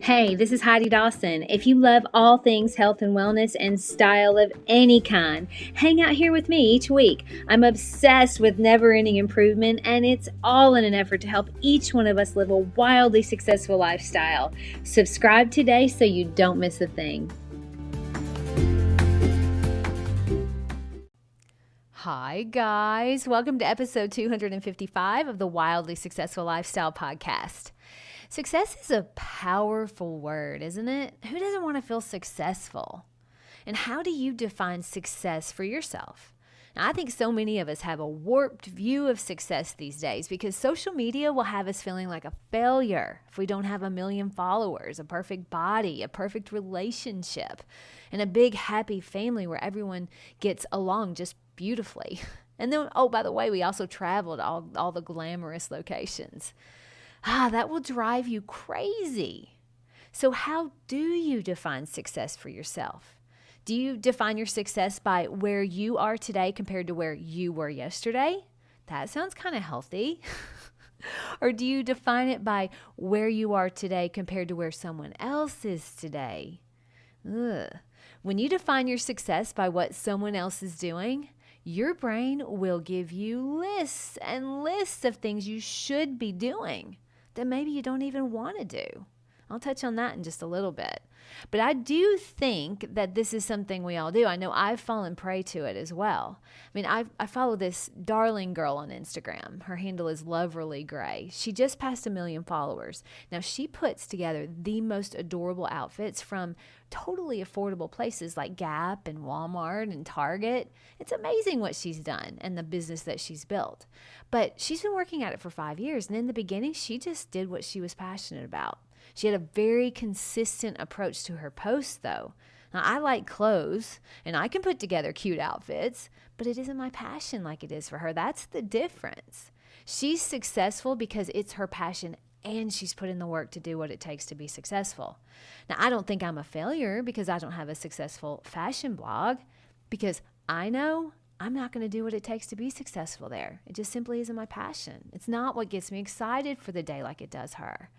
Hey, this is Heidi Dawson. If you love all things health and wellness and style of any kind, hang out here with me each week. I'm obsessed with never-ending improvement, and it's all in an effort to help each one of us live a wildly successful lifestyle. Subscribe today so you don't miss a thing. Hi, guys. Welcome to episode 255 of the Wildly Successful Lifestyle Podcast. Success is a powerful word, isn't it? Who doesn't want to feel successful? And how do you define success for yourself? Now, I think so many of us have a warped view of success these days because social media will have us feeling like a failure if we don't have 1 million followers, a perfect body, a perfect relationship, and a big happy family where everyone gets along just beautifully. And then, oh, by the way, we also traveled all the glamorous locations. That will drive you crazy. So how do you define success for yourself? Do you define your success by where you are today compared to where you were yesterday? That sounds kind of healthy. Or do you define it by where you are today compared to where someone else is today? When you define your success by what someone else is doing, your brain will give you lists and lists of things you should be doing that maybe you don't even want to do. I'll touch on that in just a little bit. But I do think that this is something we all do. I know I've fallen prey to it as well. I mean, I follow this darling girl on Instagram. Her handle is Loverly Gray. She just passed 1 million followers. Now, she puts together the most adorable outfits from totally affordable places like Gap and Walmart and Target. It's amazing what she's done and the business that she's built. But she's been working at it for 5 years. And in the beginning, she just did what she was passionate about. She had a very consistent approach to her posts, though. Now, I like clothes, and I can put together cute outfits, but it isn't my passion like it is for her. That's the difference. She's successful because it's her passion, and she's put in the work to do what it takes to be successful. Now, I don't think I'm a failure because I don't have a successful fashion blog, because I know I'm not going to do what it takes to be successful there. It just simply isn't my passion. It's not what gets me excited for the day like it does her.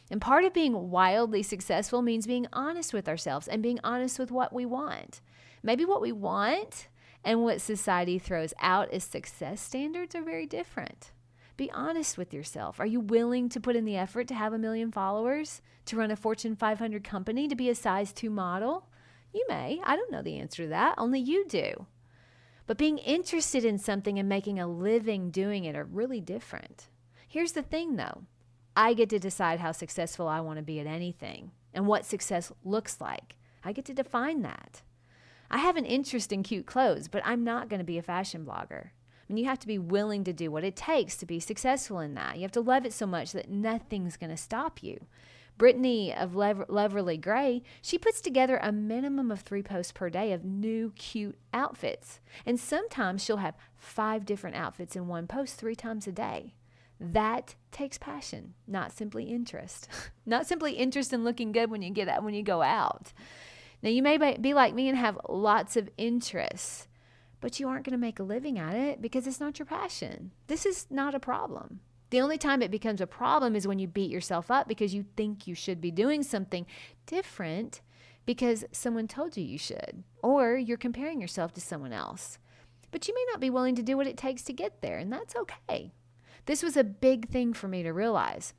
And part of being wildly successful means being honest with ourselves and being honest with what we want. Maybe what we want and what society throws out as success standards are very different. Be honest with yourself. Are you willing to put in the effort to have 1 million followers, to run a Fortune 500 company, to be a size 2 model? You may. I don't know the answer to that. Only you do. But being interested in something and making a living doing it are really different. Here's the thing, though. I get to decide how successful I want to be at anything and what success looks like. I get to define that. I have an interest in cute clothes, but I'm not going to be a fashion blogger. I mean, you have to be willing to do what it takes to be successful in that. You have to love it so much that nothing's going to stop you. Brittany of Loverly Gray, she puts together a minimum of 3 posts per day of new cute outfits. And sometimes she'll have 5 different outfits in one post 3 times a day. That takes passion, not simply interest. Not simply interest in looking good when you go out. Now, you may be like me and have lots of interests, but you aren't going to make a living at it because it's not your passion. This is not a problem. The only time it becomes a problem is when you beat yourself up because you think you should be doing something different because someone told you should, or you're comparing yourself to someone else. But you may not be willing to do what it takes to get there, and that's okay. This was a big thing for me to realize.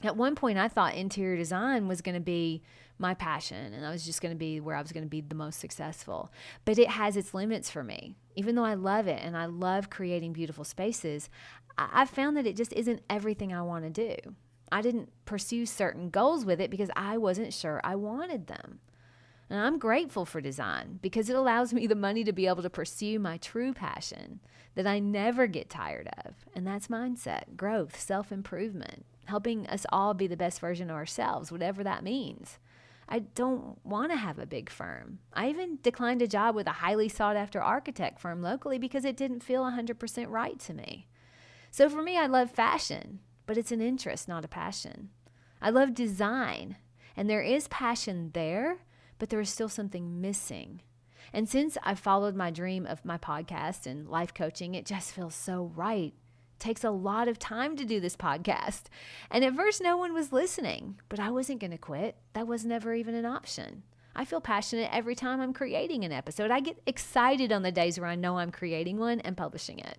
At one point, I thought interior design was going to be my passion, and I was just going to be where I was going to be the most successful. But it has its limits for me. Even though I love it and I love creating beautiful spaces, I found that it just isn't everything I want to do. I didn't pursue certain goals with it because I wasn't sure I wanted them. And I'm grateful for design because it allows me the money to be able to pursue my true passion that I never get tired of. And that's mindset, growth, self-improvement, helping us all be the best version of ourselves, whatever that means. I don't want to have a big firm. I even declined a job with a highly sought-after architect firm locally because it didn't feel 100% right to me. So for me, I love fashion, but it's an interest, not a passion. I love design, and there is passion there, but there is still something missing. And since I followed my dream of my podcast and life coaching, it just feels so right It takes a lot of time to do this podcast. And at first, no one was listening, but I wasn't going to quit. That was never even an option. I feel passionate every time I'm creating an episode. I get excited on the days where I know I'm creating one and publishing it.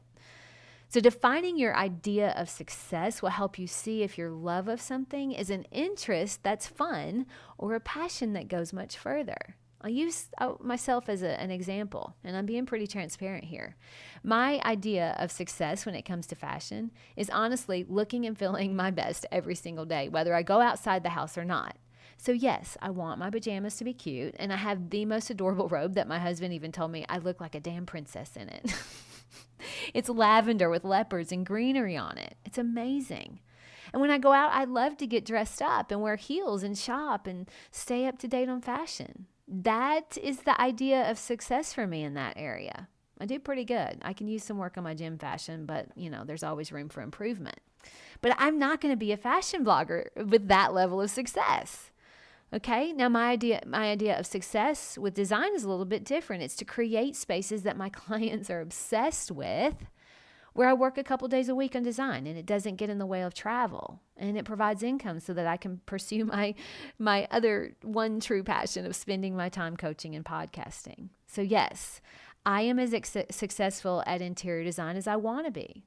So defining your idea of success will help you see if your love of something is an interest that's fun or a passion that goes much further. I'll use myself as an example, and I'm being pretty transparent here. My idea of success when it comes to fashion is honestly looking and feeling my best every single day, whether I go outside the house or not. So yes, I want my pajamas to be cute, and I have the most adorable robe that my husband even told me I look like a damn princess in it. It's lavender with leopards and greenery on it. It's amazing. And when I go out, I love to get dressed up and wear heels and shop and stay up to date on fashion. That is the idea of success for me in that area. I do pretty good. I can use some work on my gym fashion, but there's always room for improvement. But I'm not going to be a fashion blogger with that level of success. Okay, now my idea of success with design is a little bit different. It's to create spaces that my clients are obsessed with, where I work a couple days a week on design and it doesn't get in the way of travel, and it provides income so that I can pursue my other one true passion of spending my time coaching and podcasting. So yes, I am as successful at interior design as I want to be.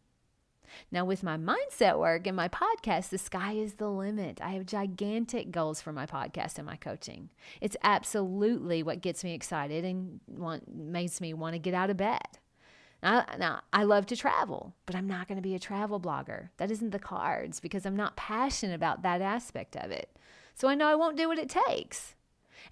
Now with my mindset work and my podcast, the sky is the limit. I have gigantic goals for my podcast and my coaching. It's absolutely what gets me excited and makes me want to get out of bed. Now, I love to travel, but I'm not going to be a travel blogger. That isn't the cards because I'm not passionate about that aspect of it. So I know I won't do what it takes.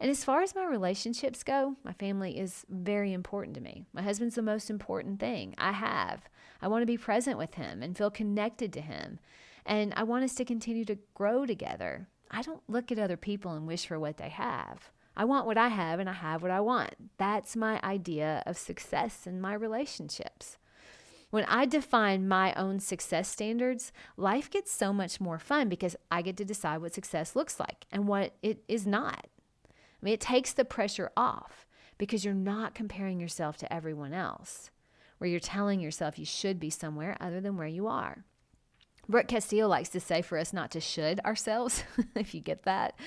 And as far as my relationships go, my family is very important to me. My husband's the most important thing I have. I want to be present with him and feel connected to him. And I want us to continue to grow together. I don't look at other people and wish for what they have. I want what I have, and I have what I want. That's my idea of success in my relationships. When I define my own success standards, life gets so much more fun because I get to decide what success looks like and what it is not. I mean, it takes the pressure off because you're not comparing yourself to everyone else, where you're telling yourself you should be somewhere other than where you are. Brooke Castillo likes to say for us not to should ourselves, if you get that.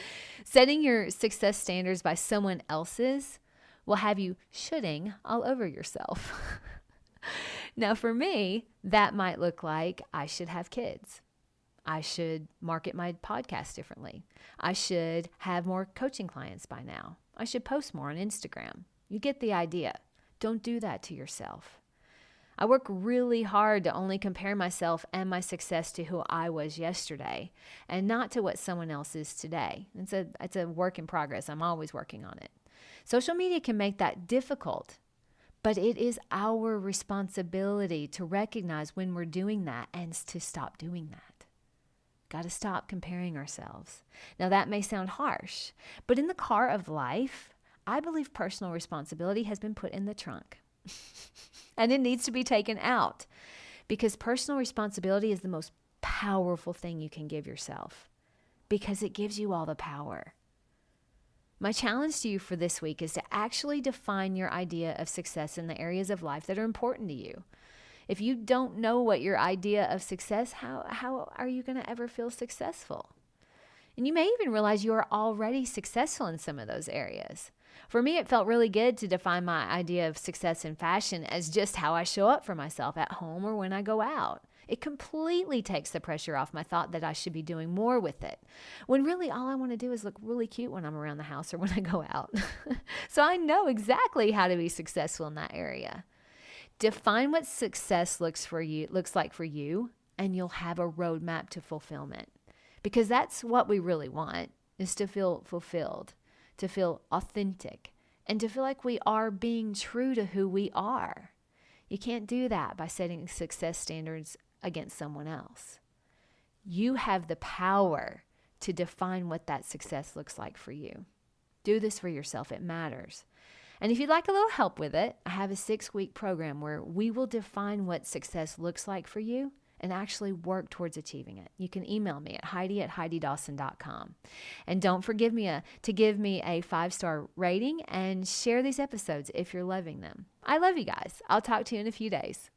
Setting your success standards by someone else's will have you shoulding all over yourself. Now, for me, that might look like I should have kids. I should market my podcast differently. I should have more coaching clients by now. I should post more on Instagram. You get the idea. Don't do that to yourself. I work really hard to only compare myself and my success to who I was yesterday and not to what someone else is today. It's a work in progress. I'm always working on it. Social media can make that difficult, but it is our responsibility to recognize when we're doing that and to stop doing that. Got to stop comparing ourselves. Now that may sound harsh, but in the car of life, I believe personal responsibility has been put in the trunk. And it needs to be taken out because personal responsibility is the most powerful thing you can give yourself because it gives you all the power. My challenge to you for this week is to actually define your idea of success in the areas of life that are important to you. If you don't know what your idea of success, how are you going to ever feel successful? And you may even realize you are already successful in some of those areas. For me, it felt really good to define my idea of success in fashion as just how I show up for myself at home or when I go out. It completely takes the pressure off my thought that I should be doing more with it, when really all I want to do is look really cute when I'm around the house or when I go out. So I know exactly how to be successful in that area. Define what success looks like for you, and you'll have a roadmap to fulfillment. Because that's what we really want, is to feel fulfilled, to feel authentic, and to feel like we are being true to who we are. You can't do that by setting success standards against someone else. You have the power to define what that success looks like for you. Do this for yourself. It matters. And if you'd like a little help with it, I have a 6-week program where we will define what success looks like for you and actually work towards achieving it. You can email me at Heidi@HeidiDawson.com. And don't forget to give me a 5-star rating and share these episodes if you're loving them. I love you guys. I'll talk to you in a few days.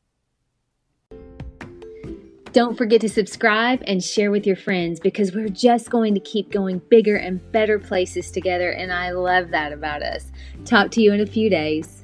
Don't forget to subscribe and share with your friends because we're just going to keep going bigger and better places together, and I love that about us. Talk to you in a few days.